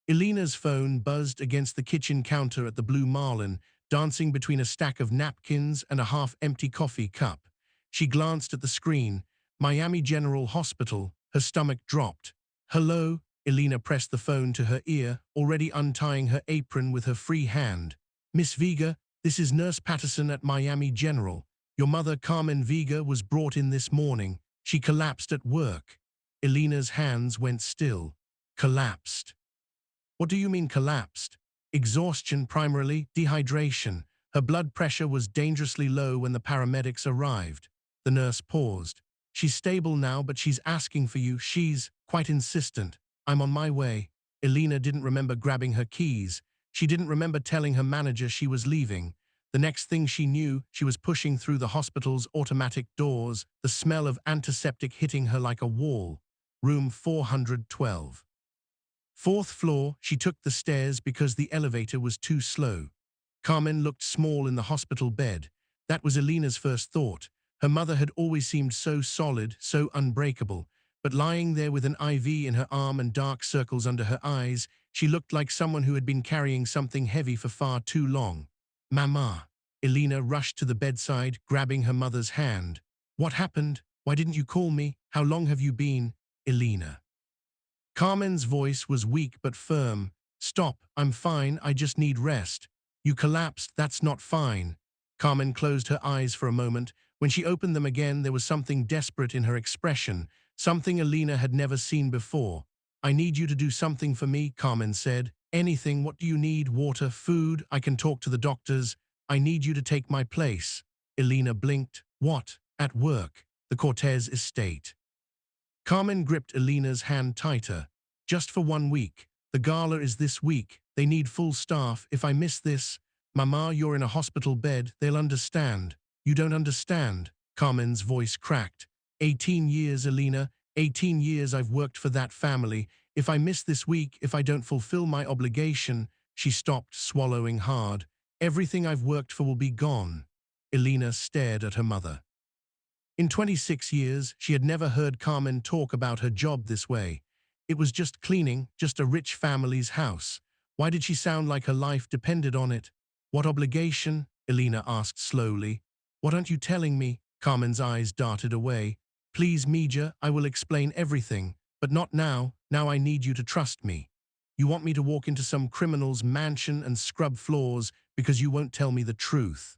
Elena's phone buzzed against the kitchen counter at the Blue Marlin, dancing between a stack of napkins and a half-empty coffee cup. She glanced at the screen. Miami General Hospital. Her stomach dropped. "Hello?" Elena pressed the phone to her ear, already untying her apron with her free hand. "Miss Vega, this is Nurse Patterson at Miami General. Your mother, Carmen Vega, was brought in this morning. She collapsed at work." Elena's hands went still. Collapsed. What do you mean collapsed? Exhaustion primarily, dehydration. Her blood pressure was dangerously low when the paramedics arrived. The nurse paused. "She's stable now, but she's asking for you. She's quite insistent. I'm on my way." Elena didn't remember grabbing her keys. She didn't remember telling her manager she was leaving. The next thing she knew, she was pushing through the hospital's automatic doors, the smell of antiseptic hitting her like a wall. Room 412. Fourth floor. She took the stairs because the elevator was too slow. Carmen looked small in the hospital bed. That was Elena's first thought. Her mother had always seemed so solid, so unbreakable. But lying there with an IV in her arm and dark circles under her eyes, she looked like someone who had been carrying something heavy for far too long. "Mama." Elena rushed to the bedside, grabbing her mother's hand. "What happened? Why didn't you call me? How long have you been?" "Elena." Carmen's voice was weak but firm. "Stop, I'm fine, I just need rest." "You collapsed, that's not fine." Carmen closed her eyes for a moment. When she opened them again, there was something desperate in her expression, something Elena had never seen before. "I need you to do something for me," Carmen said. "Anything. What do you need? Water, food? I can talk to the doctors. I need you to take my place." Elena blinked. "What?" "At work. The Cortez estate." Carmen gripped Elena's hand tighter. "Just for 1 week. The gala is this week. They need full staff. If I miss this..." "Mama, you're in a hospital bed. They'll understand." "You don't understand." Carmen's voice cracked. 18 years, Elena. 18 years I've worked for that family. If I miss this week, if I don't fulfill my obligation..." She stopped, swallowing hard. "Everything I've worked for will be gone." Elena stared at her mother. In 26 years, she had never heard Carmen talk about her job this way. It was just cleaning, just a rich family's house. Why did she sound like her life depended on it? "What obligation?" Elena asked slowly. "What aren't you telling me?" Carmen's eyes darted away. "Please, Mija, I will explain everything. But not now. Now I need you to trust me. You want me to walk into some criminal's mansion and scrub floors because you won't tell me the truth.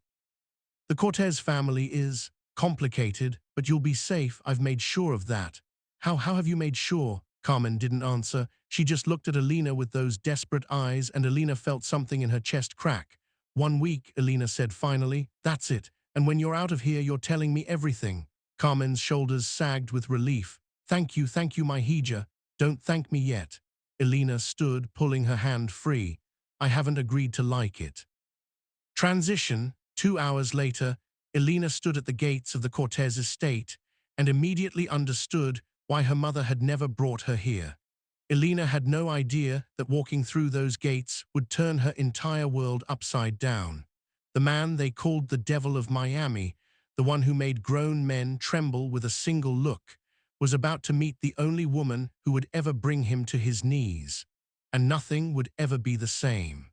The Cortez family is complicated, but you'll be safe. I've made sure of that." How have you made sure?" Carmen didn't answer. She just looked at Elena with those desperate eyes, and Elena felt something in her chest crack. 1 week, Elena said finally. "That's it. And when you're out of here, you're telling me everything." Carmen's shoulders sagged with relief. Thank you, my Hija. Don't thank me yet." Elena stood, pulling her hand free. "I haven't agreed to like it." Transition. 2 hours later, Elena stood at the gates of the Cortez estate and immediately understood why her mother had never brought her here. Elena had no idea that walking through those gates would turn her entire world upside down. The man they called the Devil of Miami, the one who made grown men tremble with a single look, was about to meet the only woman who would ever bring him to his knees. And nothing would ever be the same.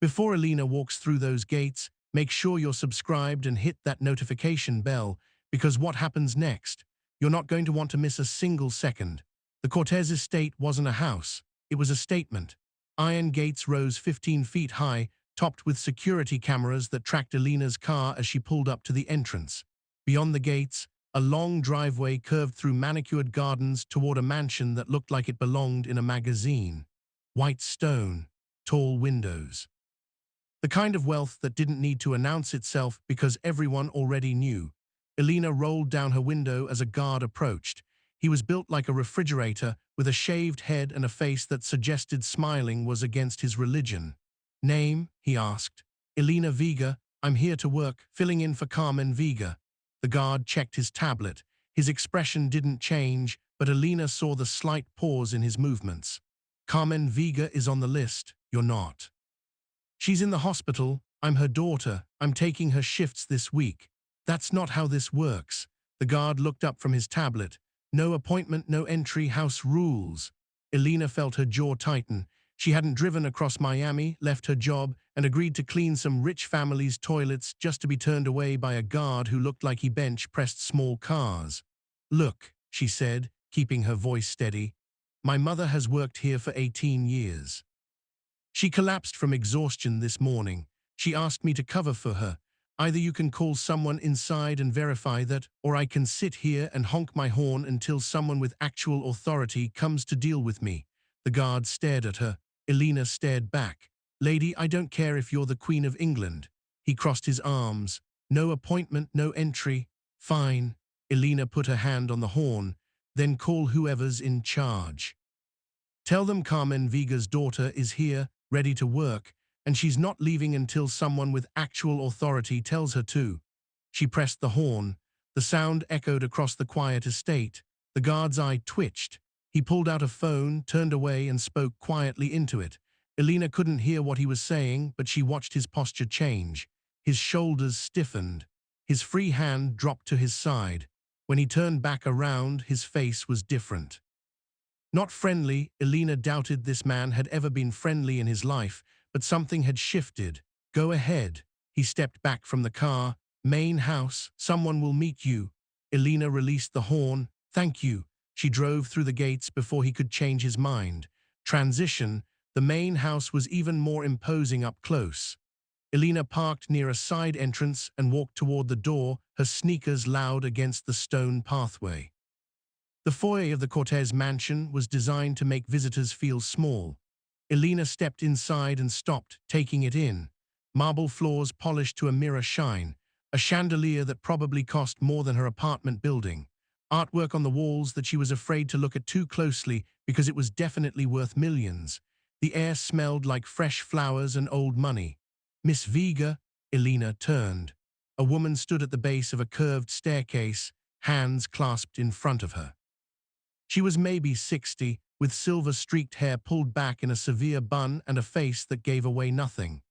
Before Elena walks through those gates, make sure you're subscribed and hit that notification bell, because what happens next, you're not going to want to miss a single second. The Cortez estate wasn't a house. It was a statement. Iron gates rose 15 feet high, topped with security cameras that tracked Elena's car as she pulled up to the entrance. Beyond the gates, a long driveway curved through manicured gardens toward a mansion that looked like it belonged in a magazine. White stone, tall windows. The kind of wealth that didn't need to announce itself because everyone already knew. Elena rolled down her window as a guard approached. He was built like a refrigerator, with a shaved head and a face that suggested smiling was against his religion. "Name?" he asked. "Elena Vega. I'm here to work, filling in for Carmen Vega." The guard checked his tablet. His expression didn't change, but Elena saw the slight pause in his movements. "Carmen Vega is on the list. You're not." "She's in the hospital. I'm her daughter. I'm taking her shifts this week." "That's not how this works." The guard looked up from his tablet. "No appointment, no entry, house rules." Elena felt her jaw tighten. She hadn't driven across Miami, left her job, and agreed to clean some rich family's toilets just to be turned away by a guard who looked like he bench-pressed small cars. "Look," she said, keeping her voice steady, "my mother has worked here for 18 years. She collapsed from exhaustion this morning. She asked me to cover for her. Either you can call someone inside and verify that, or I can sit here and honk my horn until someone with actual authority comes to deal with me." The guard stared at her. Elena stared back. "Lady, I don't care if you're the Queen of England." He crossed his arms. "No appointment, no entry." "Fine." Elena put her hand on the horn. "Then call whoever's in charge. Tell them Carmen Viga's daughter is here, ready to work, and she's not leaving until someone with actual authority tells her to." She pressed the horn. The sound echoed across the quiet estate. The guard's eye twitched. He pulled out a phone, turned away, and spoke quietly into it. Elena couldn't hear what he was saying, but she watched his posture change. His shoulders stiffened. His free hand dropped to his side. When he turned back around, his face was different. Not friendly. Elena doubted this man had ever been friendly in his life, but something had shifted. "Go ahead." He stepped back from the car. "Main house, someone will meet you." Elena released the horn. "Thank you." She drove through the gates before he could change his mind. Transition. The main house was even more imposing up close. Elena parked near a side entrance and walked toward the door, her sneakers loud against the stone pathway. The foyer of the Cortez mansion was designed to make visitors feel small. Elena stepped inside and stopped, taking it in. Marble floors polished to a mirror shine. A chandelier that probably cost more than her apartment building. Artwork on the walls that she was afraid to look at too closely because it was definitely worth millions. The air smelled like fresh flowers and old money. "Miss Viga." Elena turned. A woman stood at the base of a curved staircase, hands clasped in front of her. She was maybe 60, with silver-streaked hair pulled back in a severe bun and a face that gave away nothing.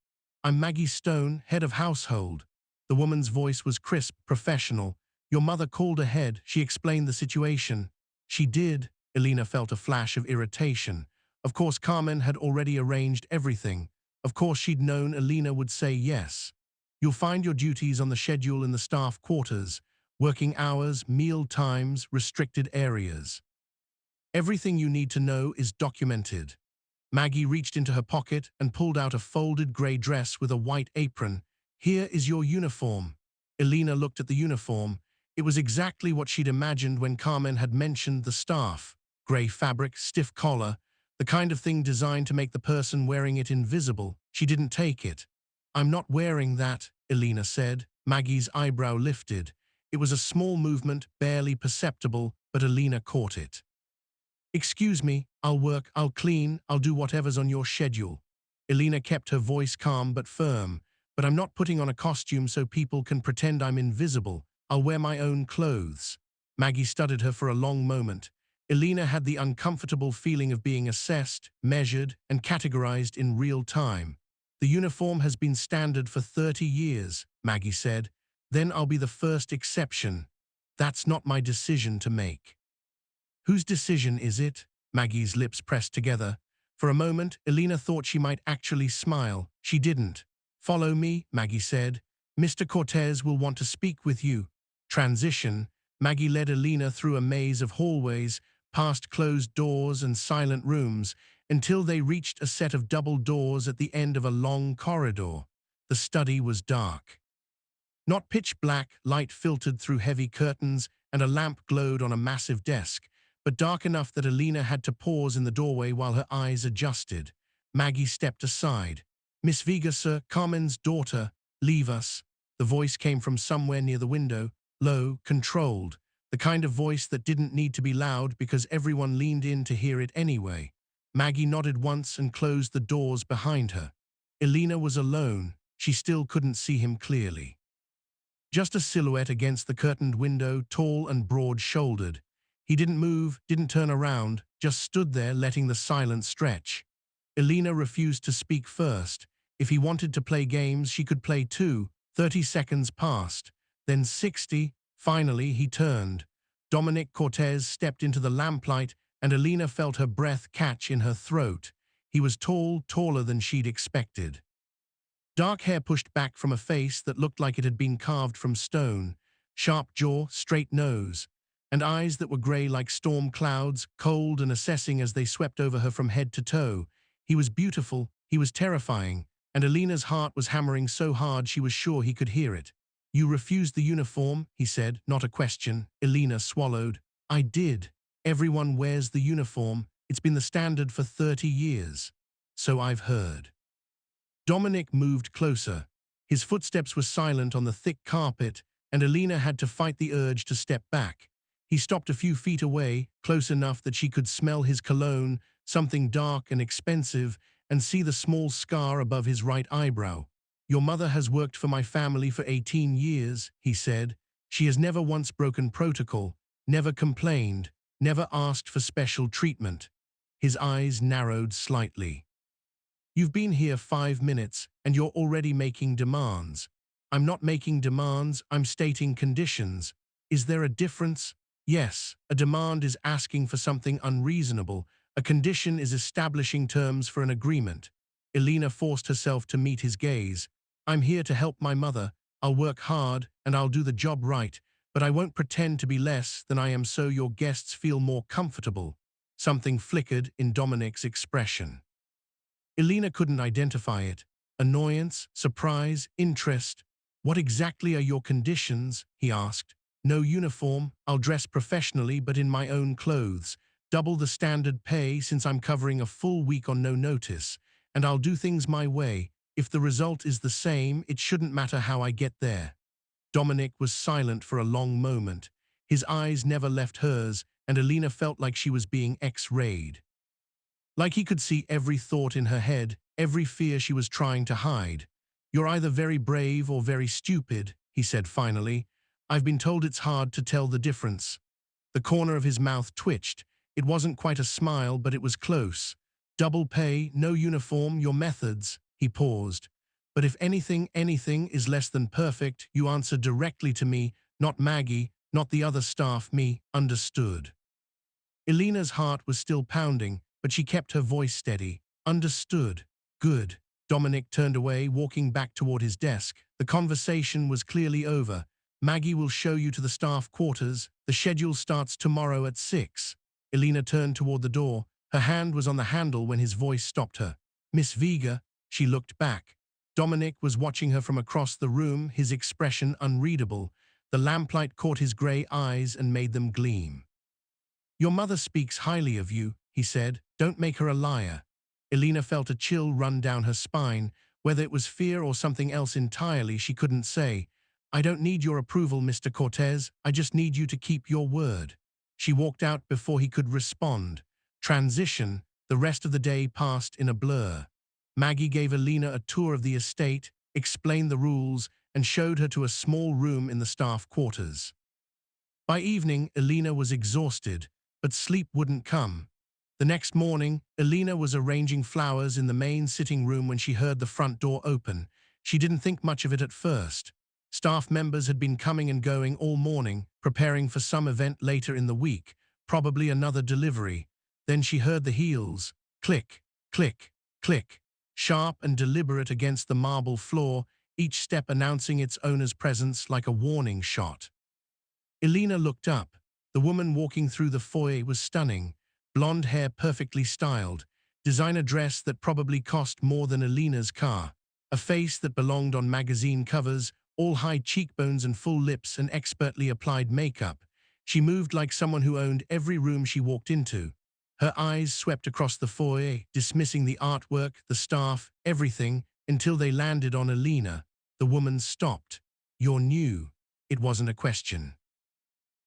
"I'm Maggie Stone, head of household." The woman's voice was crisp, professional. "Your mother called ahead." She explained the situation. "She did." Elena felt a flash of irritation. Of course Carmen had already arranged everything. Of course she'd known Elena would say yes. "You'll find your duties on the schedule in the staff quarters. Working hours, meal times, restricted areas. Everything you need to know is documented." Maggie reached into her pocket and pulled out a folded grey dress with a white apron. "Here is your uniform." Elena looked at the uniform. It was exactly what she'd imagined when Carmen had mentioned the staff. Grey fabric, stiff collar, the kind of thing designed to make the person wearing it invisible. She didn't take it. "I'm not wearing that," Elena said. Maggie's eyebrow lifted. It was a small movement, barely perceptible, but Elena caught it. "Excuse me, I'll work, I'll clean, I'll do whatever's on your schedule." Elena kept her voice calm but firm. "But I'm not putting on a costume so people can pretend I'm invisible. I'll wear my own clothes." Maggie studied her for a long moment. Elena had the uncomfortable feeling of being assessed, measured, and categorized in real time. "The uniform has been standard for 30 years, Maggie said. "Then I'll be the first exception. That's not my decision to make." "Whose decision is it?" Maggie's lips pressed together. For a moment, Elena thought she might actually smile. She didn't. "Follow me," Maggie said. "Mr. Cortez will want to speak with you." Transition. Maggie led Elena through a maze of hallways, past closed doors and silent rooms, until they reached a set of double doors at the end of a long corridor. The study was dark. Not pitch black, light filtered through heavy curtains, and a lamp glowed on a massive desk, but dark enough that Elena had to pause in the doorway while her eyes adjusted. Maggie stepped aside. "Miss Viga, sir, Carmen's daughter. Leave us." The voice came from somewhere near the window, low, controlled, the kind of voice that didn't need to be loud because everyone leaned in to hear it anyway. Maggie nodded once and closed the doors behind her. Elena was alone. She still couldn't see him clearly. Just a silhouette against the curtained window, tall and broad-shouldered. He didn't move, didn't turn around, just stood there letting the silence stretch. Elena refused to speak first. If he wanted to play games, she could play too. 30 seconds passed. Then 60. Finally, he turned. Dominic Cortez stepped into the lamplight, and Elena felt her breath catch in her throat. He was tall, taller than she'd expected. Dark hair pushed back from a face that looked like it had been carved from stone, sharp jaw, straight nose, and eyes that were grey like storm clouds, cold and assessing as they swept over her from head to toe. He was beautiful, he was terrifying, and Alina's heart was hammering so hard she was sure he could hear it. "You refused the uniform," he said, not a question. Alina swallowed. "I did. Everyone wears the uniform. It's been the standard for 30 years. So I've heard." Dominic moved closer. His footsteps were silent on the thick carpet, and Alina had to fight the urge to step back. He stopped a few feet away, close enough that she could smell his cologne, something dark and expensive, and see the small scar above his right eyebrow. "Your mother has worked for my family for 18 years, he said. "She has never once broken protocol, never complained, never asked for special treatment." His eyes narrowed slightly. "You've been here 5 minutes, and you're already making demands." "I'm not making demands, I'm stating conditions." "Is there a difference?" "Yes, a demand is asking for something unreasonable. A condition is establishing terms for an agreement." Alina forced herself to meet his gaze. "I'm here to help my mother. I'll work hard, and I'll do the job right, but I won't pretend to be less than I am so your guests feel more comfortable." Something flickered in Dominic's expression. Alina couldn't identify it. Annoyance, surprise, interest. "What exactly are your conditions?" he asked. "No uniform, I'll dress professionally but in my own clothes. Double the standard pay since I'm covering a full week on no notice. And I'll do things my way. If the result is the same, it shouldn't matter how I get there." Dominic was silent for a long moment. His eyes never left hers, and Alina felt like she was being X-rayed. Like he could see every thought in her head, every fear she was trying to hide. "You're either very brave or very stupid," he said finally. "I've been told it's hard to tell the difference." The corner of his mouth twitched. It wasn't quite a smile, but it was close. "Double pay, no uniform, your methods." He paused. "But if anything is less than perfect, you answer directly to me, not Maggie, not the other staff, me." "Understood." Elena's heart was still pounding, but she kept her voice steady. "Understood. Good." Dominic turned away, walking back toward his desk. The conversation was clearly over. "Maggie will show you to the staff quarters. The schedule starts tomorrow at 6. Elena turned toward the door. Her hand was on the handle when his voice stopped her. "Miss Vega." She looked back. Dominic was watching her from across the room, his expression unreadable. The lamplight caught his grey eyes and made them gleam. "Your mother speaks highly of you," he said. "Don't make her a liar." Elena felt a chill run down her spine. Whether it was fear or something else entirely, she couldn't say. "I don't need your approval, Mr. Cortez. I just need you to keep your word." She walked out before he could respond. Transition. The rest of the day passed in a blur. Maggie gave Elena a tour of the estate, explained the rules, and showed her to a small room in the staff quarters. By evening, Elena was exhausted, but sleep wouldn't come. The next morning, Elena was arranging flowers in the main sitting room when she heard the front door open. She didn't think much of it at first. Staff members had been coming and going all morning, preparing for some event later in the week, probably another delivery. Then she heard the heels. Click, click, click. Sharp and deliberate against the marble floor, each step announcing its owner's presence like a warning shot. Elena looked up. The woman walking through the foyer was stunning. Blonde hair perfectly styled, designer dress that probably cost more than Elena's car, a face that belonged on magazine covers, all high cheekbones and full lips and expertly applied makeup. She moved like someone who owned every room she walked into. Her eyes swept across the foyer, dismissing the artwork, the staff, everything, until they landed on Elena. The woman stopped. "You're new." It wasn't a question.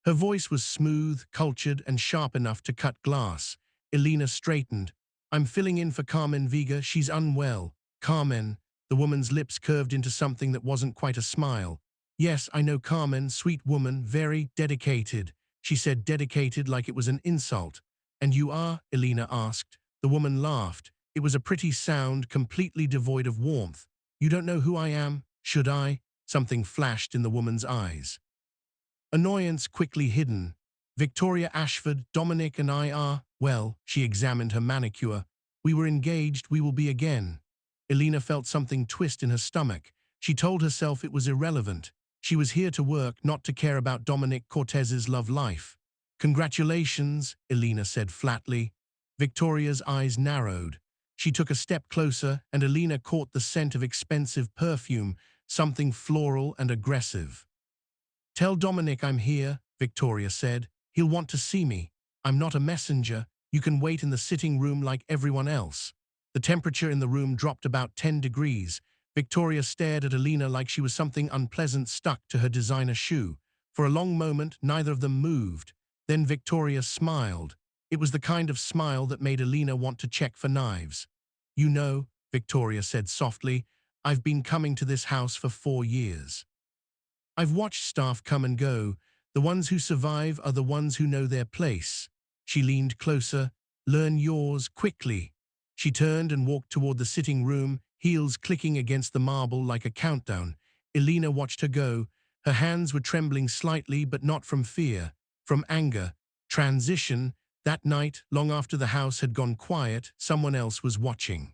Her voice was smooth, cultured, and sharp enough to cut glass. Elena straightened. "I'm filling in for Carmen Vega. She's unwell." "Carmen." The woman's lips curved into something that wasn't quite a smile. "Yes, I know Carmen, sweet woman, very dedicated." She said dedicated like it was an insult. "And you are?" Elena asked. The woman laughed. It was a pretty sound, completely devoid of warmth. "You don't know who I am? Should I?" Something flashed in the woman's eyes. Annoyance quickly hidden. "Victoria Ashford, Dominic and I are..." Well, she examined her manicure. We were engaged, we will be again. Elena felt something twist in her stomach. She told herself it was irrelevant. She was here to work, not to care about Dominic Cortez's love life. Congratulations, Elena said flatly. Victoria's eyes narrowed. She took a step closer, and Elena caught the scent of expensive perfume, something floral and aggressive. Tell Dominic I'm here, Victoria said. He'll want to see me. I'm not a messenger. You can wait in the sitting room like everyone else. The temperature in the room dropped about 10 degrees. Victoria stared at Elena like she was something unpleasant stuck to her designer shoe. For a long moment, neither of them moved. Then Victoria smiled. It was the kind of smile that made Elena want to check for knives. You know, Victoria said softly, I've been coming to this house for 4 years. I've watched staff come and go. The ones who survive are the ones who know their place. She leaned closer. Learn yours quickly. She turned and walked toward the sitting room, heels clicking against the marble like a countdown. Elena watched her go. Her hands were trembling slightly, but not from fear, from anger. Transition. That night, long after the house had gone quiet, someone else was watching.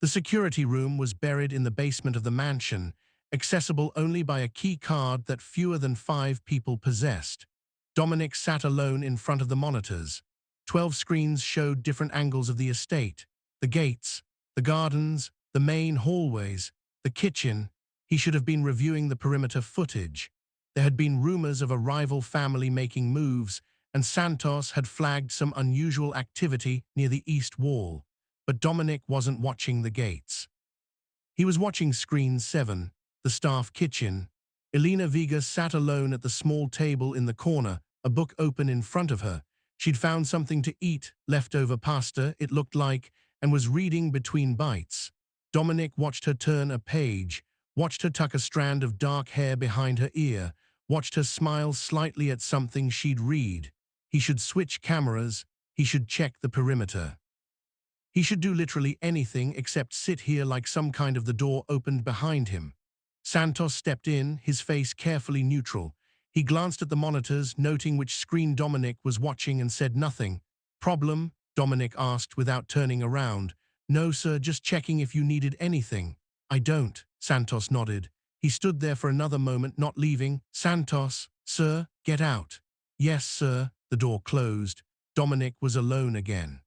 The security room was buried in the basement of the mansion, accessible only by a key card that fewer than 5 people possessed. Dominic sat alone in front of the monitors. 12 screens showed different angles of the estate, the gates, the gardens, the main hallways, the kitchen. He should have been reviewing the perimeter footage. There had been rumors of a rival family making moves, and Santos had flagged some unusual activity near the east wall. But Dominic wasn't watching the gates. He was watching screen 7, the staff kitchen. Elena Vega sat alone at the small table in the corner, a book open in front of her. She'd found something to eat, leftover pasta, it looked like, and was reading between bites. Dominic watched her turn a page, watched her tuck a strand of dark hair behind her ear, watched her smile slightly at something she'd read. He should switch cameras. He should check the perimeter. He should do literally anything except sit here like some kind of the door opened behind him. Santos stepped in, his face carefully neutral. He glanced at the monitors, noting which screen Dominic was watching, and said nothing. Problem? Dominic asked without turning around. No, sir, just checking if you needed anything. I don't, Santos nodded. He stood there for another moment, not leaving. Santos, sir, get out. Yes, sir. The door closed. Dominic was alone again.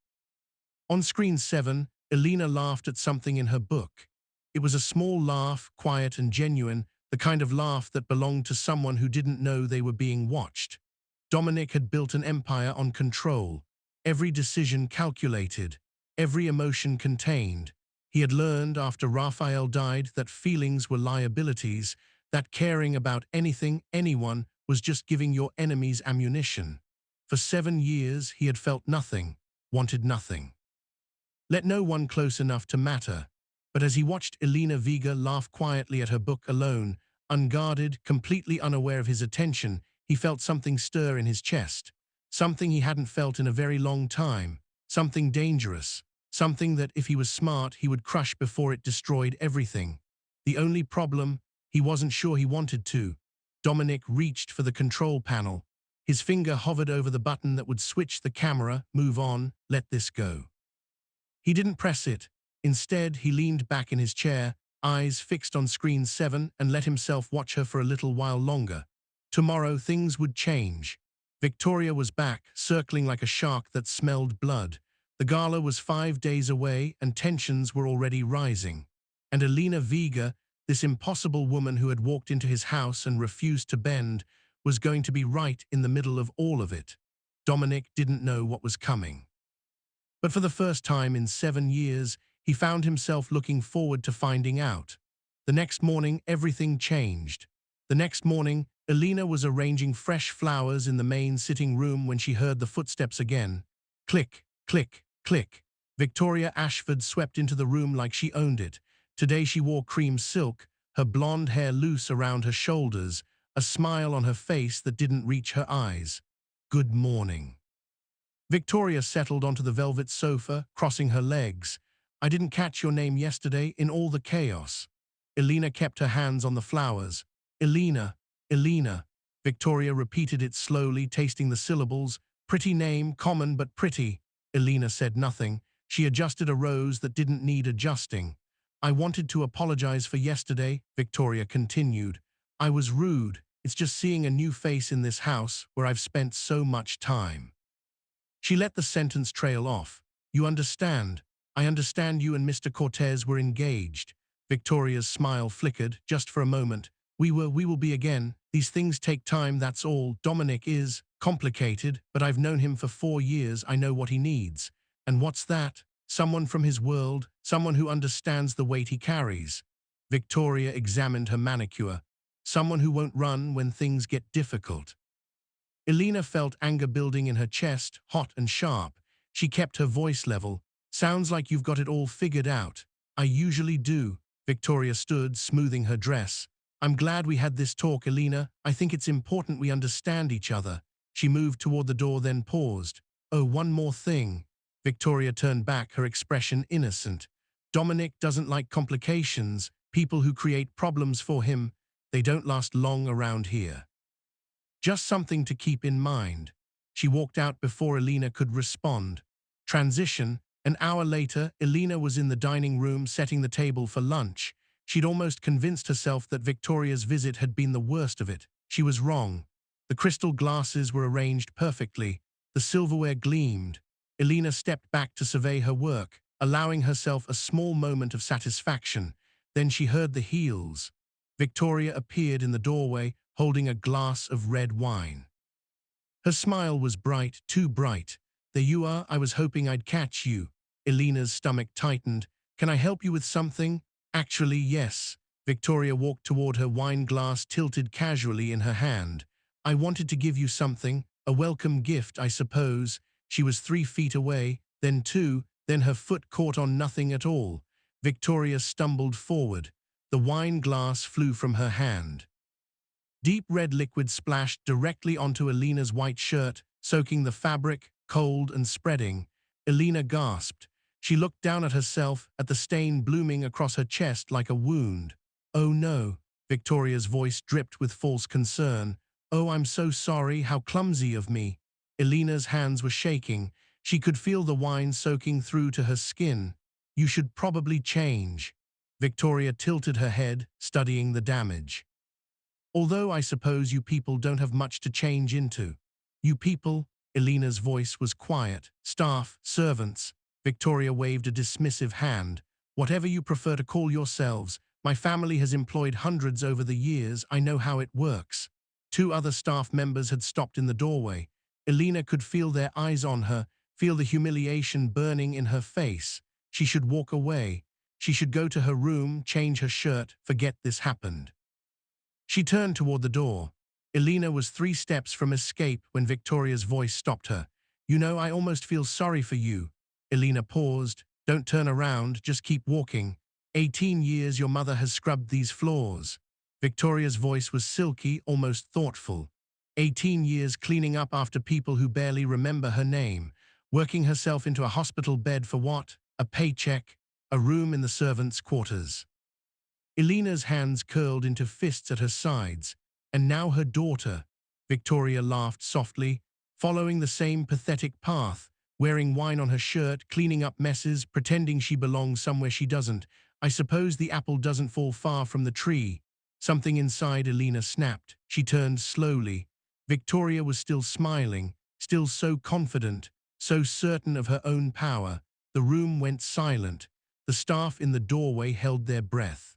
On screen 7, Elena laughed at something in her book. It was a small laugh, quiet and genuine, the kind of laugh that belonged to someone who didn't know they were being watched. Dominic had built an empire on control, every decision calculated, every emotion contained. He had learned after Raphael died that feelings were liabilities, that caring about anything, anyone, was just giving your enemies ammunition. For 7 years he had felt nothing, wanted nothing. Let no one close enough to matter. But as he watched Elena Vega laugh quietly at her book alone, unguarded, completely unaware of his attention, he felt something stir in his chest. Something he hadn't felt in a very long time. Something dangerous. Something that, if he was smart, he would crush before it destroyed everything. The only problem, he wasn't sure he wanted to. Dominic reached for the control panel. His finger hovered over the button that would switch the camera, move on, let this go. He didn't press it. Instead, he leaned back in his chair, eyes fixed on screen 7, and let himself watch her for a little while longer. Tomorrow, things would change. Victoria was back, circling like a shark that smelled blood. The gala was 5 days away, and tensions were already rising. And Elena Vega, this impossible woman who had walked into his house and refused to bend, was going to be right in the middle of all of it. Dominic didn't know what was coming. But for the first time in 7 years, he found himself looking forward to finding out. The next morning, everything changed. The next morning, Elena was arranging fresh flowers in the main sitting room when she heard the footsteps again. Click, click, click. Victoria Ashford swept into the room like she owned it. Today she wore cream silk, her blonde hair loose around her shoulders, a smile on her face that didn't reach her eyes. Good morning. Victoria settled onto the velvet sofa, crossing her legs. I didn't catch your name yesterday in all the chaos. Elena kept her hands on the flowers. Elena, Elena. Victoria repeated it slowly, tasting the syllables. Pretty name, common but pretty. Elena said nothing. She adjusted a rose that didn't need adjusting. I wanted to apologize for yesterday, Victoria continued. I was rude. It's just seeing a new face in this house where I've spent so much time. She let the sentence trail off. You understand. I understand you and Mr. Cortez were engaged. Victoria's smile flickered, just for a moment. We will be again. These things take time, that's all. Dominic is complicated, but I've known him for 4 years. I know what he needs. And what's that? Someone from his world, someone who understands the weight he carries. Victoria examined her manicure. Someone who won't run when things get difficult. Elena felt anger building in her chest, hot and sharp. She kept her voice level. Sounds like you've got it all figured out. I usually do. Victoria stood, smoothing her dress. I'm glad we had this talk, Elena. I think it's important we understand each other. She moved toward the door, then paused. Oh, one more thing. Victoria turned back, her expression innocent. Dominic doesn't like complications. People who create problems for him, they don't last long around here. Just something to keep in mind. She walked out before Elena could respond. Transition. An hour later, Elena was in the dining room setting the table for lunch. She'd almost convinced herself that Victoria's visit had been the worst of it. She was wrong. The crystal glasses were arranged perfectly. The silverware gleamed. Elena stepped back to survey her work, allowing herself a small moment of satisfaction. Then she heard the heels. Victoria appeared in the doorway, holding a glass of red wine. Her smile was bright, too bright. There you are, I was hoping I'd catch you. Elena's stomach tightened. Can I help you with something? Actually, yes. Victoria walked toward her wine glass tilted casually in her hand. I wanted to give you something, a welcome gift, I suppose. She was 3 feet away, then 2, then her foot caught on nothing at all. Victoria stumbled forward. The wine glass flew from her hand. Deep red liquid splashed directly onto Elena's white shirt, soaking the fabric, cold and spreading. Elena gasped. She looked down at herself, at the stain blooming across her chest like a wound. Oh no, Victoria's voice dripped with false concern. Oh, I'm so sorry, how clumsy of me. Elena's hands were shaking. She could feel the wine soaking through to her skin. You should probably change. Victoria tilted her head, studying the damage. Although I suppose you people don't have much to change into. You people, Elena's voice was quiet. Staff, servants. Victoria waved a dismissive hand. Whatever you prefer to call yourselves. My family has employed hundreds over the years. I know how it works. 2 other staff members had stopped in the doorway. Elena could feel their eyes on her, feel the humiliation burning in her face. She should walk away. She should go to her room, change her shirt, forget this happened. She turned toward the door. Elena was 3 steps from escape when Victoria's voice stopped her. You know, I almost feel sorry for you. Elena paused. Don't turn around, just keep walking. 18 years your mother has scrubbed these floors. Victoria's voice was silky, almost thoughtful. 18 years cleaning up after people who barely remember her name. Working herself into a hospital bed for what? A paycheck? A room in the servants' quarters. Elena's hands curled into fists at her sides. And now her daughter. Victoria laughed softly, following the same pathetic path, wearing wine on her shirt, cleaning up messes, pretending she belongs somewhere she doesn't. I suppose the apple doesn't fall far from the tree. Something inside Elena snapped. She turned slowly. Victoria was still smiling, still so confident, so certain of her own power. The room went silent. The staff in the doorway held their breath.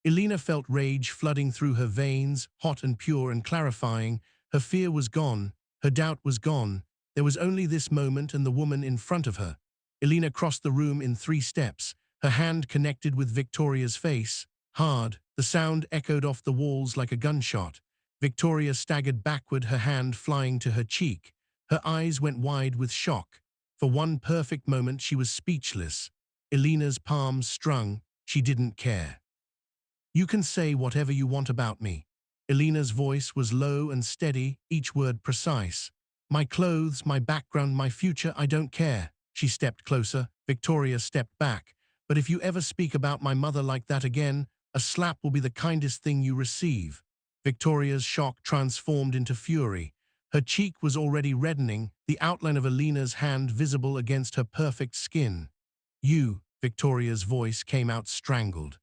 Elena felt rage flooding through her veins, hot and pure and clarifying. Her fear was gone. Her doubt was gone. There was only this moment and the woman in front of her. Elena crossed the room in 3 steps, her hand connected with Victoria's face. Hard, the sound echoed off the walls like a gunshot. Victoria staggered backward, her hand flying to her cheek. Her eyes went wide with shock. For one perfect moment she was speechless. Elena's palms strung. She didn't care. You can say whatever you want about me. Elena's voice was low and steady, each word precise. My clothes, my background, my future, I don't care. She stepped closer. Victoria stepped back. But if you ever speak about my mother like that again, a slap will be the kindest thing you receive. Victoria's shock transformed into fury. Her cheek was already reddening, the outline of Alina's hand visible against her perfect skin. "You," Victoria's voice came out strangled.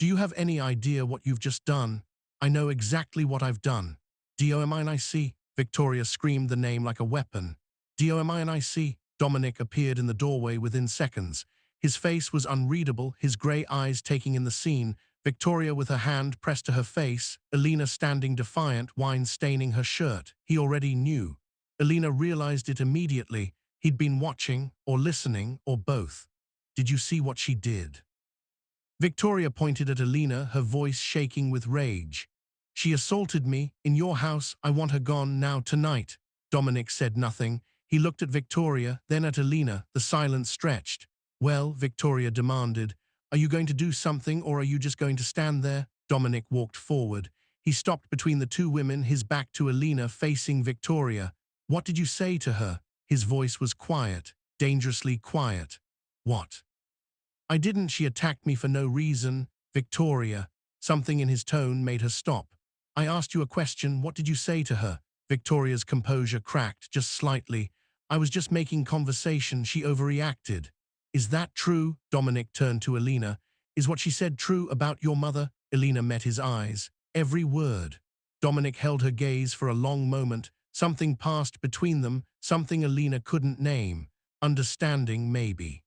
"Do you have any idea what you've just done?" "I know exactly what I've done." "Dominic," Victoria screamed the name like a weapon. "Dominic." Dominic appeared in the doorway within seconds. His face was unreadable, his grey eyes taking in the scene, Victoria with her hand pressed to her face, Alina standing defiant, wine staining her shirt. He already knew. Alina realized it immediately. He'd been watching, or listening, or both. "Did you see what she did?" Victoria pointed at Alina, her voice shaking with rage. "She assaulted me, in your house, I want her gone now tonight." Dominic said nothing. He looked at Victoria, then at Alina, the silence stretched. "Well," Victoria demanded, "are you going to do something or are you just going to stand there?" Dominic walked forward. He stopped between the two women, his back to Alina, facing Victoria. "What did you say to her?" His voice was quiet, dangerously quiet. "What?" "I didn't. She attacked me for no reason." "Victoria." Something in his tone made her stop. "I asked you a question. What did you say to her?" Victoria's composure cracked, just slightly. "I was just making conversation. She overreacted." "Is that true?" Dominic turned to Alina. "Is what she said true about your mother?" Alina met his eyes. "Every word." Dominic held her gaze for a long moment. Something passed between them, something Alina couldn't name. Understanding, maybe.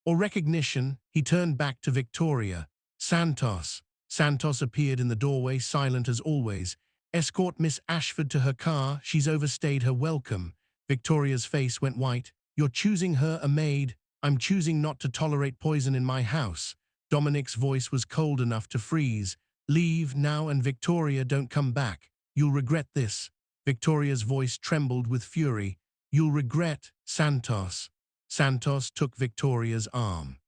Or recognition. He turned back to Victoria. "Santos." Santos appeared in the doorway, silent as always. "Escort Miss Ashford to her car. She's overstayed her welcome." Victoria's face went white. "You're choosing her a maid. I'm choosing not to tolerate poison in my house." Dominic's voice was cold enough to freeze. "Leave now, and Victoria, don't come back. You'll regret this." Victoria's voice trembled with fury. "You'll regret, Santos." Santos took Victoria's arm.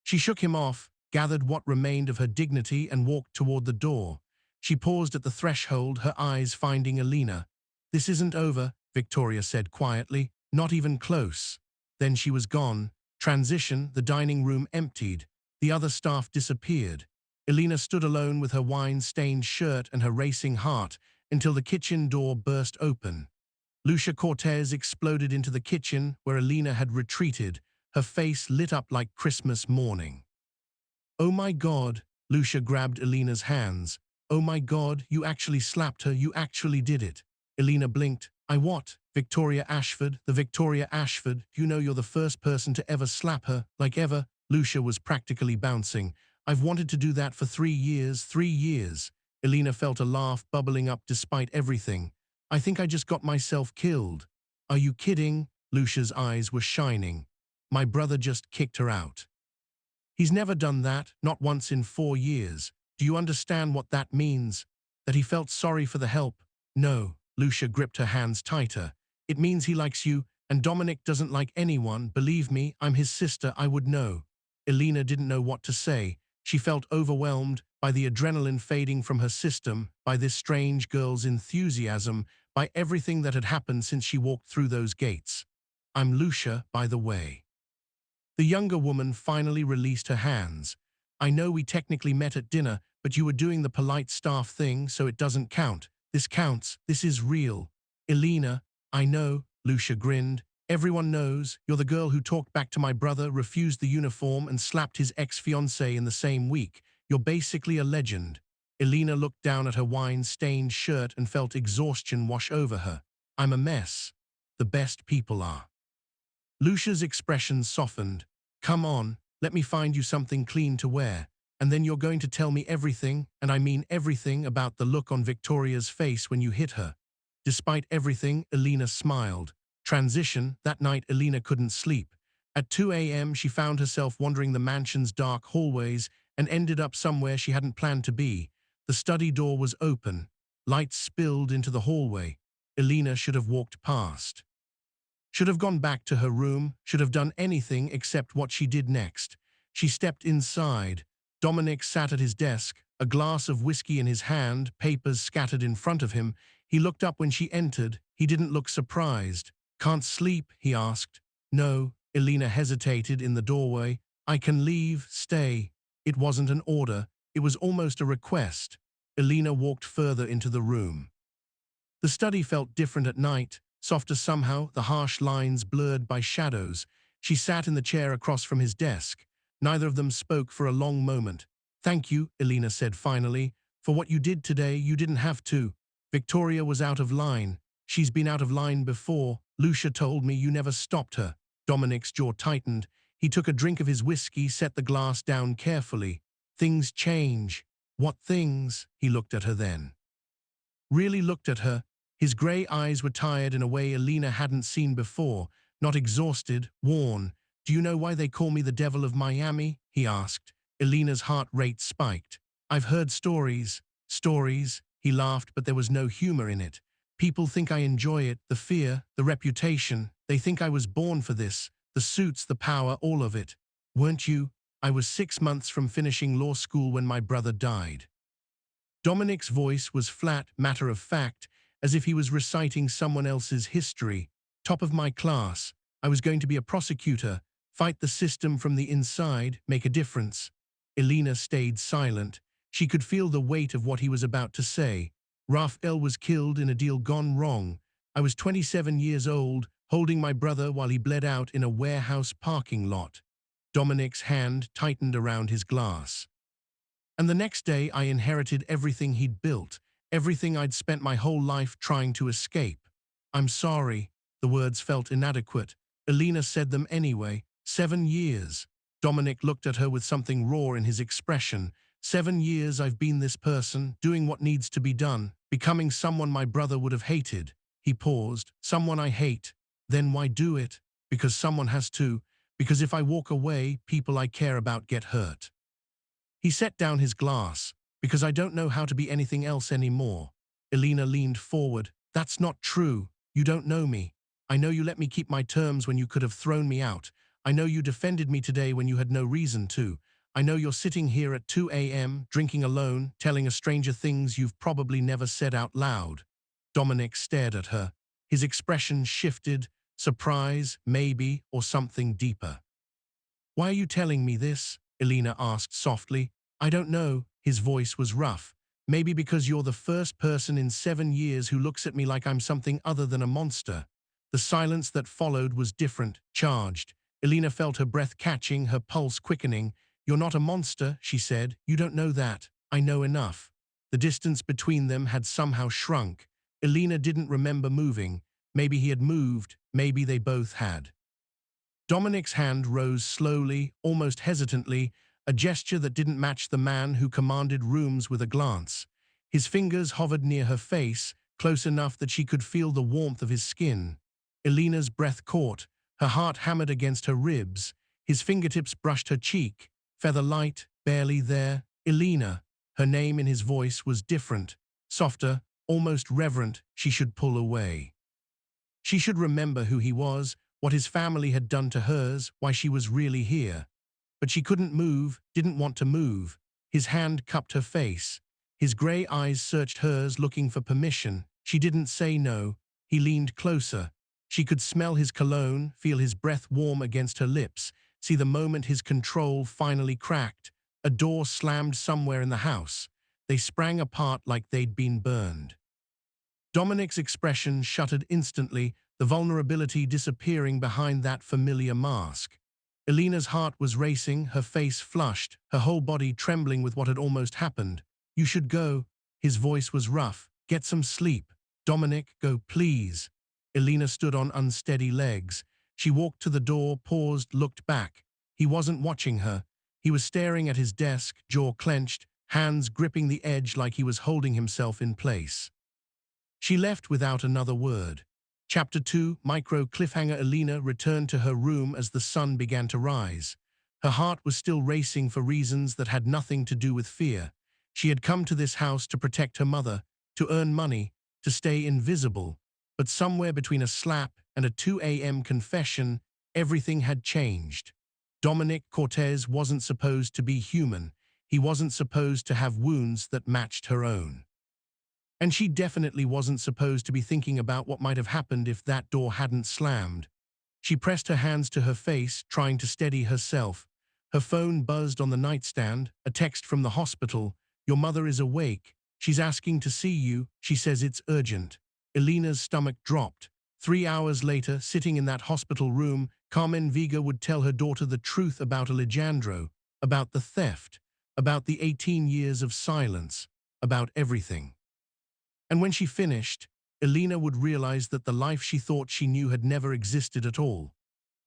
She shook him off, gathered what remained of her dignity and walked toward the door. She paused at the threshold, her eyes finding Alina. "This isn't over," Victoria said quietly, "not even close." Then she was gone. Transition, the dining room emptied. The other staff disappeared. Alina stood alone with her wine-stained shirt and her racing heart until the kitchen door burst open. Lucia Cortez exploded into the kitchen where Alina had retreated, her face lit up like Christmas morning. "Oh my God," Lucia grabbed Alina's hands. "Oh my God, you actually slapped her, you actually did it." Alina blinked. "I what?" "Victoria Ashford, the Victoria Ashford. You know you're the first person to ever slap her, like ever." Lucia was practically bouncing. "I've wanted to do that for 3 years, 3 years." Alina felt a laugh bubbling up despite everything. "I think I just got myself killed." "Are you kidding?" Lucia's eyes were shining. "My brother just kicked her out. He's never done that, not once in 4 years. Do you understand what that means? That he felt sorry for the help?" "No." Lucia gripped her hands tighter. "It means he likes you, and Dominic doesn't like anyone. Believe me, I'm his sister, I would know." Alina didn't know what to say. She felt overwhelmed by the adrenaline fading from her system, by this strange girl's enthusiasm, by everything that had happened since she walked through those gates. "I'm Lucia, by the way." The younger woman finally released her hands. "I know we technically met at dinner, but you were doing the polite staff thing, so it doesn't count. This counts. This is real." "Alina." "I know," Lucia grinned. "Everyone knows. You're the girl who talked back to my brother, refused the uniform, and slapped his ex-fiancée in the same week. You're basically a legend." Alina looked down at her wine-stained shirt and felt exhaustion wash over her. "I'm a mess. The best people are." Lucia's expression softened. "Come on, let me find you something clean to wear. And then you're going to tell me everything, and I mean everything, about the look on Victoria's face when you hit her." Despite everything, Alina smiled. Transition, that night Alina couldn't sleep. At 2 a.m. she found herself wandering the mansion's dark hallways and ended up somewhere she hadn't planned to be. The study door was open. Light spilled into the hallway. Alina should have walked past. Should have gone back to her room, should have done anything except what she did next. She stepped inside. Dominic sat at his desk, a glass of whiskey in his hand, papers scattered in front of him. He looked up when she entered. He didn't look surprised. "Can't sleep?" he asked. "No." Alina hesitated in the doorway. "I can leave, stay." It wasn't an order. It was almost a request. Alina walked further into the room. The study felt different at night, softer somehow, the harsh lines blurred by shadows. She sat in the chair across from his desk. Neither of them spoke for a long moment. "Thank you," Elena said finally. "For what you did today, you didn't have to." Victoria was out of line. "She's been out of line before. Lucia told me you never stopped her." Dominic's jaw tightened. He took a drink of his whiskey, set the glass down carefully. "Things change." "What things?" He looked at her then. Really looked at her. His grey eyes were tired in a way Elena hadn't seen before, not exhausted, worn. "Do you know why they call me the Devil of Miami?" he asked. Elena's heart rate spiked. "I've heard stories." "Stories?" He laughed, but there was no humor in it. "People think I enjoy it, the fear, the reputation. They think I was born for this, the suits, the power, all of it. Weren't you? I was 6 months from finishing law school when my brother died." Dominic's voice was flat, matter of fact, as if he was reciting someone else's history. "Top of my class. I was going to be a prosecutor, fight the system from the inside, make a difference." Elena stayed silent. She could feel the weight of what he was about to say. "Raphael was killed in a deal gone wrong. I was 27 years old, holding my brother while he bled out in a warehouse parking lot." Dominic's hand tightened around his glass. "And the next day I inherited everything he'd built, everything I'd spent my whole life trying to escape." "I'm sorry." The words felt inadequate. Elena said them anyway. 7 years. Dominic looked at her with something raw in his expression. 7 years I've been this person, doing what needs to be done, becoming someone my brother would have hated." He paused. "Someone I hate. Then why do it?" "Because someone has to. Because if I walk away, people I care about get hurt." He set down his glass. "Because I don't know how to be anything else anymore." Elena leaned forward. "That's not true. You don't know me. I know you let me keep my terms when you could have thrown me out. I know you defended me today when you had no reason to. I know you're sitting here at 2 a.m., drinking alone, telling a stranger things you've probably never said out loud." Dominic stared at her. His expression shifted. Surprise, maybe, or something deeper. "Why are you telling me this?" Elena asked softly. "I don't know." His voice was rough. "Maybe because you're the first person in 7 years who looks at me like I'm something other than a monster." The silence that followed was different, charged. Elena felt her breath catching, her pulse quickening. "You're not a monster," she said. "You don't know that. I know enough." The distance between them had somehow shrunk. Elena didn't remember moving. Maybe he had moved. Maybe they both had. Dominic's hand rose slowly, almost hesitantly, a gesture that didn't match the man who commanded rooms with a glance. His fingers hovered near her face, close enough that she could feel the warmth of his skin. Elena's breath caught, her heart hammered against her ribs. His fingertips brushed her cheek, feather light, barely there. "Elena." Her name in his voice was different, softer, almost reverent. She should pull away. She should remember who he was, what his family had done to hers, why she was really here. But she couldn't move, didn't want to move. His hand cupped her face. His grey eyes searched hers, looking for permission. She didn't say no. He leaned closer. She could smell his cologne, feel his breath warm against her lips, see the moment his control finally cracked. A door slammed somewhere in the house. They sprang apart like they'd been burned. Dominic's expression shuttered instantly, the vulnerability disappearing behind that familiar mask. Elena's heart was racing, her face flushed, her whole body trembling with what had almost happened. "You should go." His voice was rough. "Get some sleep." "Dominic, go, please." Elena stood on unsteady legs. She walked to the door, paused, looked back. He wasn't watching her. He was staring at his desk, jaw clenched, hands gripping the edge like he was holding himself in place. She left without another word. Chapter 2, Micro Cliffhanger. Elena returned to her room as the sun began to rise. Her heart was still racing for reasons that had nothing to do with fear. She had come to this house to protect her mother, to earn money, to stay invisible. But somewhere between a slap and a 2 a.m. confession, everything had changed. Dominic Cortez wasn't supposed to be human. He wasn't supposed to have wounds that matched her own. And she definitely wasn't supposed to be thinking about what might have happened if that door hadn't slammed. She pressed her hands to her face, trying to steady herself. Her phone buzzed on the nightstand, a text from the hospital. "Your mother is awake. She's asking to see you. She says it's urgent." Elena's stomach dropped. 3 hours later, sitting in that hospital room, Carmen Vega would tell her daughter the truth about Alejandro, about the theft, about the 18 years of silence, about everything. And when she finished, Elena would realize that the life she thought she knew had never existed at all.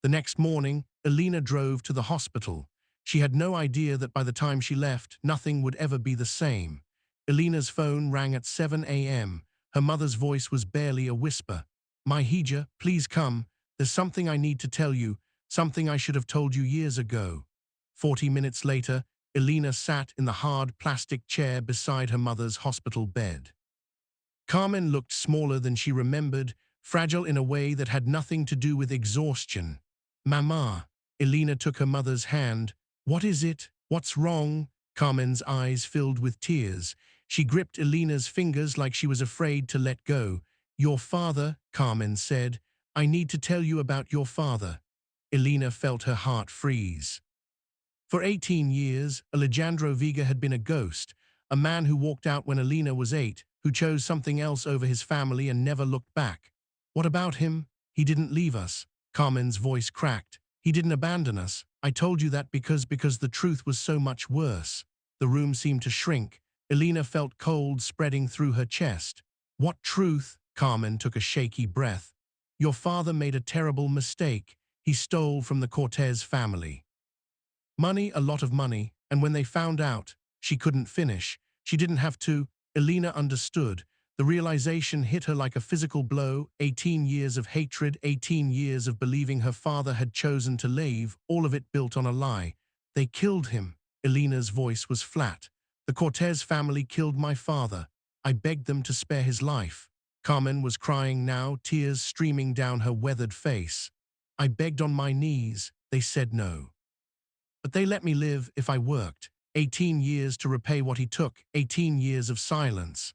The next morning, Elena drove to the hospital. She had no idea that by the time she left, nothing would ever be the same. Elena's phone rang at 7 a.m. Her mother's voice was barely a whisper. "My Hija, please come. There's something I need to tell you, something I should have told you years ago." 40 minutes later, Elena sat in the hard plastic chair beside her mother's hospital bed. Carmen looked smaller than she remembered, fragile in a way that had nothing to do with exhaustion. "Mama." Elena took her mother's hand. "What is it? What's wrong?" Carmen's eyes filled with tears. She gripped Elena's fingers like she was afraid to let go. "Your father," Carmen said. "I need to tell you about your father." Elena felt her heart freeze. For 18 years, Alejandro Vega had been a ghost, a man who walked out when Elena was 8, who chose something else over his family and never looked back. "What about him? He didn't leave us." Carmen's voice cracked. "He didn't abandon us. I told you that because the truth was so much worse." The room seemed to shrink. Elena felt cold spreading through her chest. "What truth?" Carmen took a shaky breath. "Your father made a terrible mistake. He stole from the Cortez family. Money, a lot of money, and when they found out, she couldn't finish. She didn't have to." Elena understood. The realization hit her like a physical blow. 18 years of hatred, 18 years of believing her father had chosen to leave, all of it built on a lie. "They killed him." Elena's voice was flat. "The Cortez family killed my father. I begged them to spare his life." Carmen was crying now, tears streaming down her weathered face. "I begged on my knees. They said no. But they let me live if I worked. 18 years to repay what he took, 18 years of silence."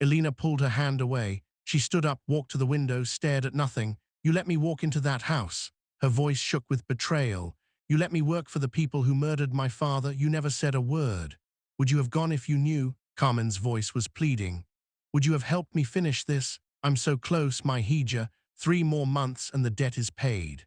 Elena pulled her hand away. She stood up, walked to the window, stared at nothing. "You let me walk into that house." Her voice shook with betrayal. "You let me work for the people who murdered my father. You never said a word. Would you have gone if you knew?" Carmen's voice was pleading. "Would you have helped me finish this? I'm so close, my Hija. 3 more months and the debt is paid.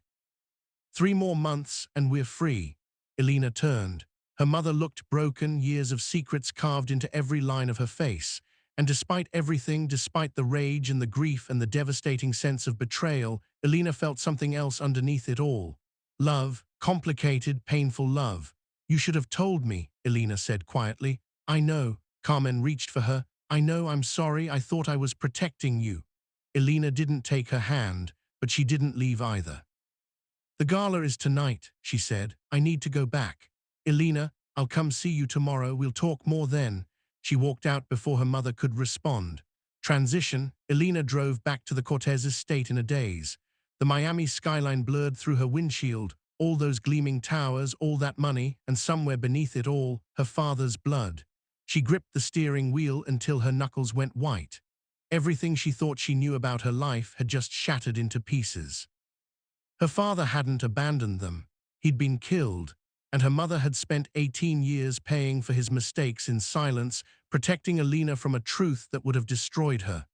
3 more months and we're free." Elena turned. Her mother looked broken, years of secrets carved into every line of her face. And despite everything, despite the rage and the grief and the devastating sense of betrayal, Elena felt something else underneath it all. Love, complicated, painful love. "You should have told me," Elena said quietly. "I know." Carmen reached for her. "I know, I'm sorry, I thought I was protecting you." Elena didn't take her hand, but she didn't leave either. "The gala is tonight," she said. "I need to go back." "Elena, I'll come see you tomorrow. We'll talk more then." She walked out before her mother could respond. Transition. Elena drove back to the Cortez estate in a daze. The Miami skyline blurred through her windshield, all those gleaming towers, all that money, and somewhere beneath it all, her father's blood. She gripped the steering wheel until her knuckles went white. Everything she thought she knew about her life had just shattered into pieces. Her father hadn't abandoned them. He'd been killed, and her mother had spent 18 years paying for his mistakes in silence, protecting Elena from a truth that would have destroyed her.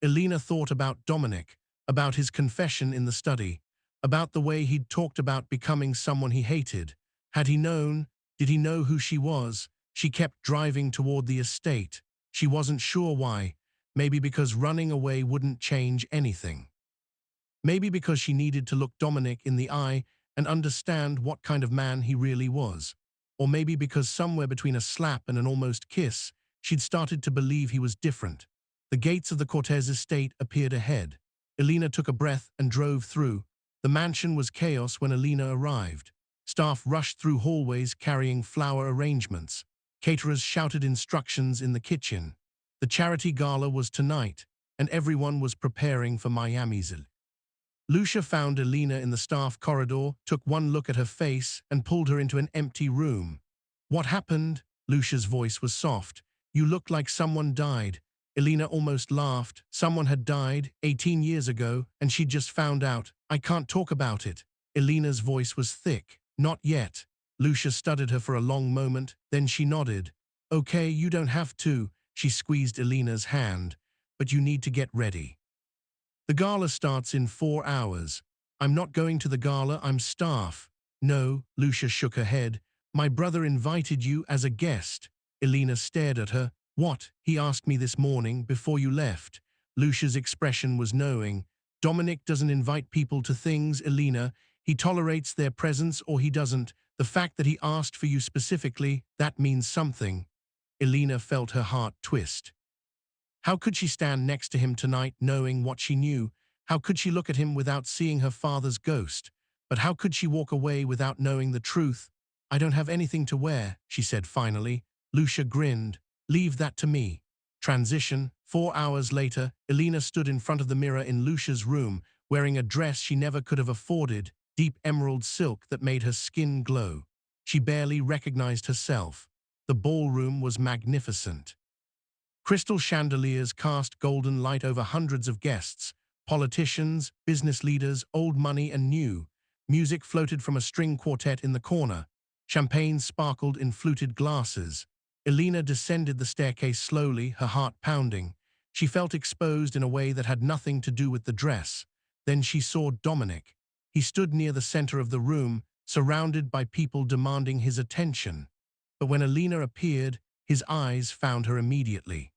Elena thought about Dominic, about his confession in the study, about the way he'd talked about becoming someone he hated. Had he known? Did he know who she was? She kept driving toward the estate. She wasn't sure why. Maybe because running away wouldn't change anything. Maybe because she needed to look Dominic in the eye and understand what kind of man he really was. Or maybe because somewhere between a slap and an almost kiss, she'd started to believe he was different. The gates of the Cortez estate appeared ahead. Elena took a breath and drove through. The mansion was chaos when Elena arrived. Staff rushed through hallways carrying flower arrangements. Caterers shouted instructions in the kitchen. The charity gala was tonight, and everyone was preparing for Miami's. Lucia found Elena in the staff corridor, took one look at her face, and pulled her into an empty room. "What happened?" Lucia's voice was soft. "You look like someone died." Elena almost laughed. Someone had died 18 years ago, and she'd just found out. "I can't talk about it." Elena's voice was thick. "Not yet." Lucia studied her for a long moment, then she nodded. "Okay, you don't have to." She squeezed Elena's hand. "But you need to get ready." The gala starts in 4 hours. I'm not going to the gala, I'm staff. No, Lucia shook her head. My brother invited you as a guest. Elena stared at her. What? He asked me this morning before you left. Lucia's expression was knowing. Dominic doesn't invite people to things, Elena. He tolerates their presence or he doesn't. The fact that he asked for you specifically, that means something. Elena felt her heart twist. How could she stand next to him tonight knowing what she knew? How could she look at him without seeing her father's ghost? But how could she walk away without knowing the truth? I don't have anything to wear, she said finally. Lucia grinned. Leave that to me. Transition. 4 hours later, Elena stood in front of the mirror in Lucia's room, wearing a dress she never could have afforded, deep emerald silk that made her skin glow. She barely recognized herself. The ballroom was magnificent. Crystal chandeliers cast golden light over hundreds of guests, politicians, business leaders, old money and new. Music floated from a string quartet in the corner. Champagne sparkled in fluted glasses. Elena descended the staircase slowly, her heart pounding. She felt exposed in a way that had nothing to do with the dress. Then she saw Dominic. He stood near the center of the room, surrounded by people demanding his attention. But when Elena appeared, his eyes found her immediately.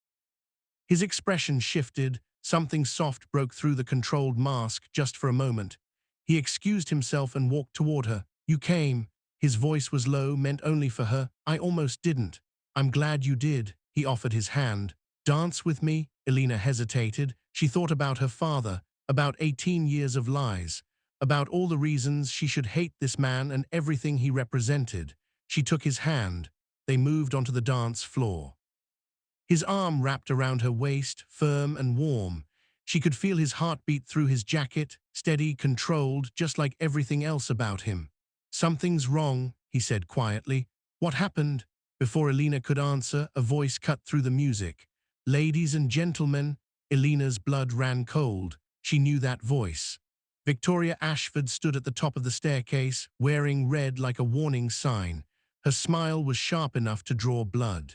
His expression shifted, something soft broke through the controlled mask just for a moment. He excused himself and walked toward her. You came. His voice was low, meant only for her. I almost didn't. I'm glad you did. He offered his hand. Dance with me? Elena hesitated. She thought about her father, about 18 years of lies, about all the reasons she should hate this man and everything he represented. She took his hand. They moved onto the dance floor. His arm wrapped around her waist, firm and warm. She could feel his heartbeat through his jacket, steady, controlled, just like everything else about him. Something's wrong, he said quietly. What happened? Before Elena could answer, a voice cut through the music. Ladies and gentlemen, Elena's blood ran cold. She knew that voice. Victoria Ashford stood at the top of the staircase, wearing red like a warning sign. Her smile was sharp enough to draw blood.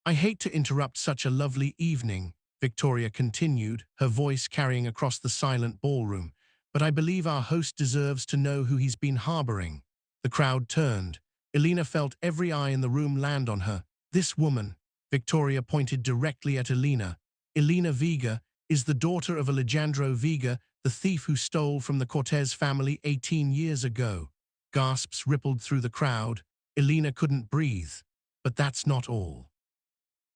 I hate to interrupt such a lovely evening, Victoria continued, her voice carrying across the silent ballroom, but I believe our host deserves to know who he's been harboring. The crowd turned. Elena felt every eye in the room land on her. This woman, Victoria pointed directly at Elena. Elena Vega is the daughter of Alejandro Vega, the thief who stole from the Cortez family 18 years ago. Gasps rippled through the crowd. Elena couldn't breathe. But that's not all.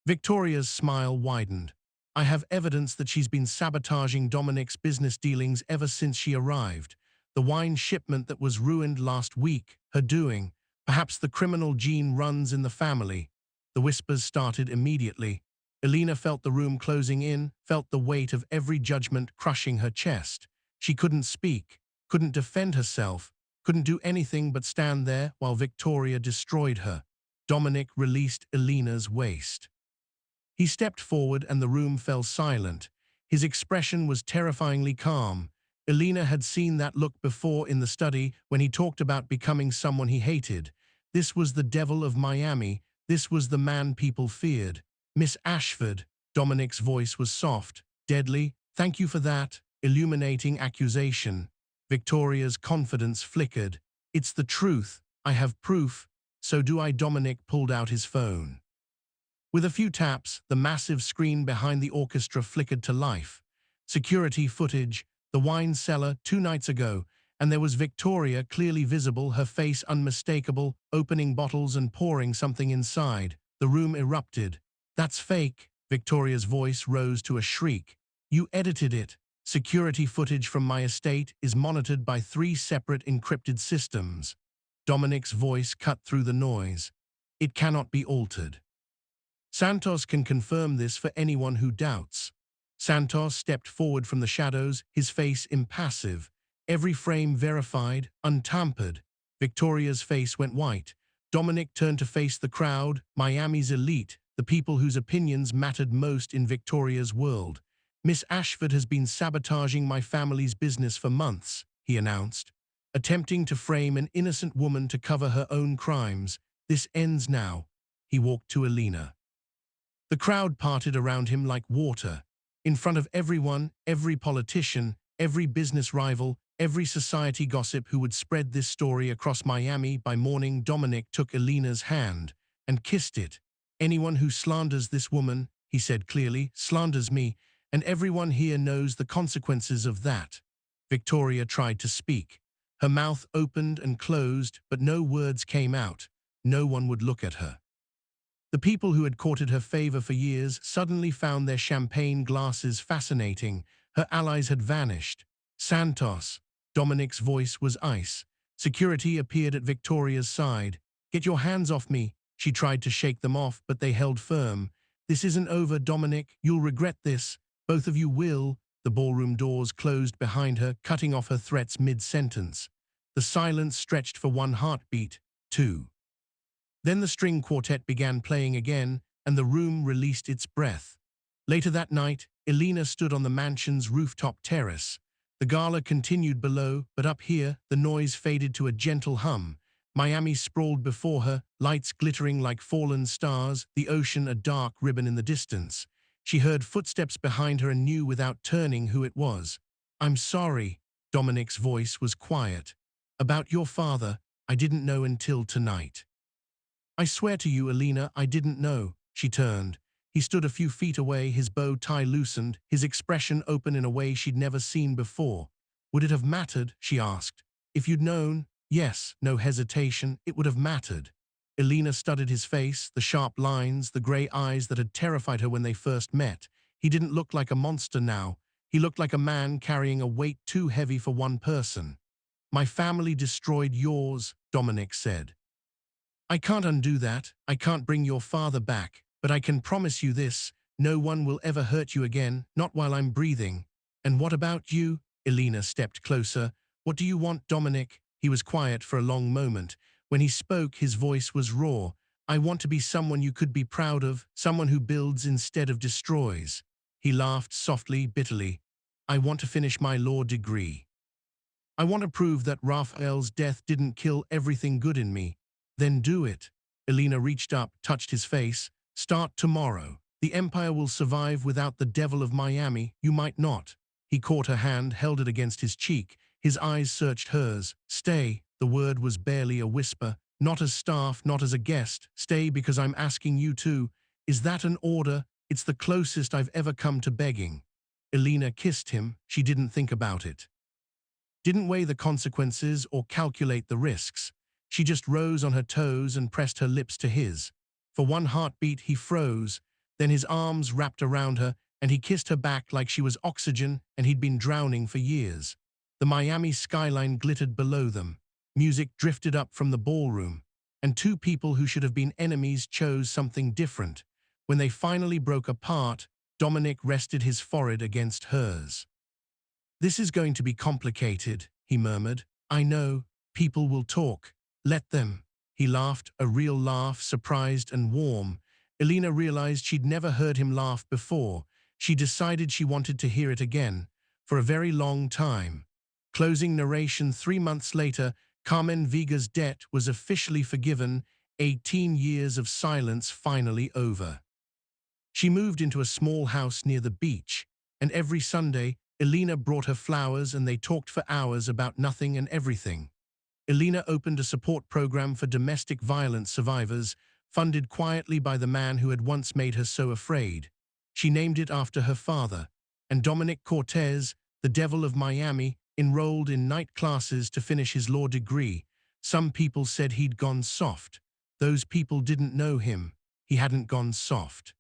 Victoria's smile widened. I have evidence that she's been sabotaging Dominic's business dealings ever since she arrived. The wine shipment that was ruined last week, her doing. Perhaps the criminal gene runs in the family. The whispers started immediately. Elena felt the room closing in, felt the weight of every judgment crushing her chest. She couldn't speak, couldn't defend herself, couldn't do anything but stand there while Victoria destroyed her. Dominic released Elena's waist. He stepped forward and the room fell silent. His expression was terrifyingly calm. Elena had seen that look before in the study when he talked about becoming someone he hated. This was the devil of Miami. This was the man people feared. Miss Ashford, Dominic's voice was soft, deadly. Thank you for that illuminating accusation. Victoria's confidence flickered. It's the truth. I have proof. So do I. Dominic pulled out his phone. With a few taps, the massive screen behind the orchestra flickered to life. Security footage, the wine cellar 2 nights ago, and there was Victoria clearly visible, her face unmistakable, opening bottles and pouring something inside. The room erupted. That's fake. Victoria's voice rose to a shriek. You edited it. Security footage from my estate is monitored by 3 separate encrypted systems. Dominic's voice cut through the noise. It cannot be altered. Santos can confirm this for anyone who doubts. Santos stepped forward from the shadows, his face impassive. Every frame verified, untampered. Victoria's face went white. Dominic turned to face the crowd, Miami's elite, the people whose opinions mattered most in Victoria's world. Miss Ashford has been sabotaging my family's business for months, he announced, attempting to frame an innocent woman to cover her own crimes. This ends now. He walked to Elena. The crowd parted around him like water. In front of everyone, every politician, every business rival, every society gossip who would spread this story across Miami by morning, Dominic took Elena's hand and kissed it. Anyone who slanders this woman, he said clearly, slanders me, and everyone here knows the consequences of that. Victoria tried to speak. Her mouth opened and closed, but no words came out. No one would look at her. The people who had courted her favor for years suddenly found their champagne glasses fascinating. Her allies had vanished. Santos. Dominic's voice was ice. Security appeared at Victoria's side. "Get your hands off me." She tried to shake them off, but they held firm. "This isn't over, Dominic. You'll regret this. Both of you will." The ballroom doors closed behind her, cutting off her threats mid-sentence. The silence stretched for one heartbeat, two. Then the string quartet began playing again, and the room released its breath. Later that night, Elena stood on the mansion's rooftop terrace. The gala continued below, but up here, the noise faded to a gentle hum. Miami sprawled before her, lights glittering like fallen stars, the ocean a dark ribbon in the distance. She heard footsteps behind her and knew without turning who it was. "I'm sorry." Dominic's voice was quiet. "About your father, I didn't know until tonight." "I swear to you, Elena, I didn't know." She turned. He stood a few feet away, his bow tie loosened, his expression open in a way she'd never seen before. "Would it have mattered?" she asked. "If you'd known?" "Yes," no hesitation, "it would have mattered." Elena studied his face, the sharp lines, the grey eyes that had terrified her when they first met. He didn't look like a monster now. He looked like a man carrying a weight too heavy for one person. "My family destroyed yours," Dominic said. "I can't undo that. I can't bring your father back. But I can promise you this, no one will ever hurt you again, not while I'm breathing." "And what about you?" Elena stepped closer. "What do you want, Dominic?" He was quiet for a long moment. When he spoke, his voice was raw. "I want to be someone you could be proud of, someone who builds instead of destroys." He laughed softly, bitterly. "I want to finish my law degree. I want to prove that Raphael's death didn't kill everything good in me." "Then do it." Elena reached up, touched his face. "Start tomorrow. The Empire will survive without the devil of Miami. You might not." He caught her hand, held it against his cheek. His eyes searched hers. "Stay." The word was barely a whisper. "Not as staff, not as a guest. Stay because I'm asking you to." "Is that an order?" "It's the closest I've ever come to begging." Elena kissed him. She didn't think about it. Didn't weigh the consequences or calculate the risks. She just rose on her toes and pressed her lips to his. For one heartbeat, he froze. Then his arms wrapped around her, and he kissed her back like she was oxygen and he'd been drowning for years. The Miami skyline glittered below them. Music drifted up from the ballroom, and two people who should have been enemies chose something different. When they finally broke apart, Dominic rested his forehead against hers. "This is going to be complicated," he murmured. "I know. People will talk. Let them." He laughed, a real laugh, surprised and warm. Elena realized she'd never heard him laugh before. She decided she wanted to hear it again, for a very long time. Closing narration: 3 months later, Carmen Viga's debt was officially forgiven, 18 years of silence finally over. She moved into a small house near the beach, and every Sunday, Elena brought her flowers and they talked for hours about nothing and everything. Elena opened a support program for domestic violence survivors, funded quietly by the man who had once made her so afraid. She named it after her father, and Dominic Cortez, the devil of Miami, enrolled in night classes to finish his law degree. Some people said he'd gone soft. Those people didn't know him. He hadn't gone soft.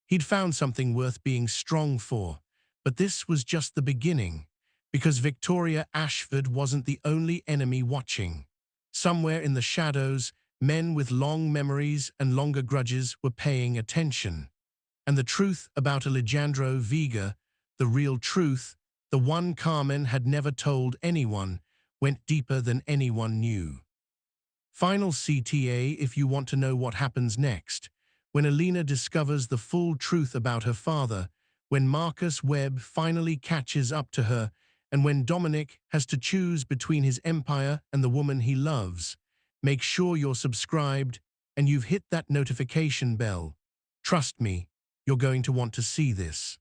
He'd found something worth being strong for. But this was just the beginning, because Victoria Ashford wasn't the only enemy watching. Somewhere in the shadows, men with long memories and longer grudges were paying attention. And the truth about Alejandro Viga, the real truth, the one Carmen had never told anyone, went deeper than anyone knew. Final CTA if you want to know what happens next. When Elena discovers the full truth about her father, when Marcus Webb finally catches up to her, and when Dominic has to choose between his empire and the woman he loves. Make sure you're subscribed and you've hit that notification bell. Trust me, you're going to want to see this.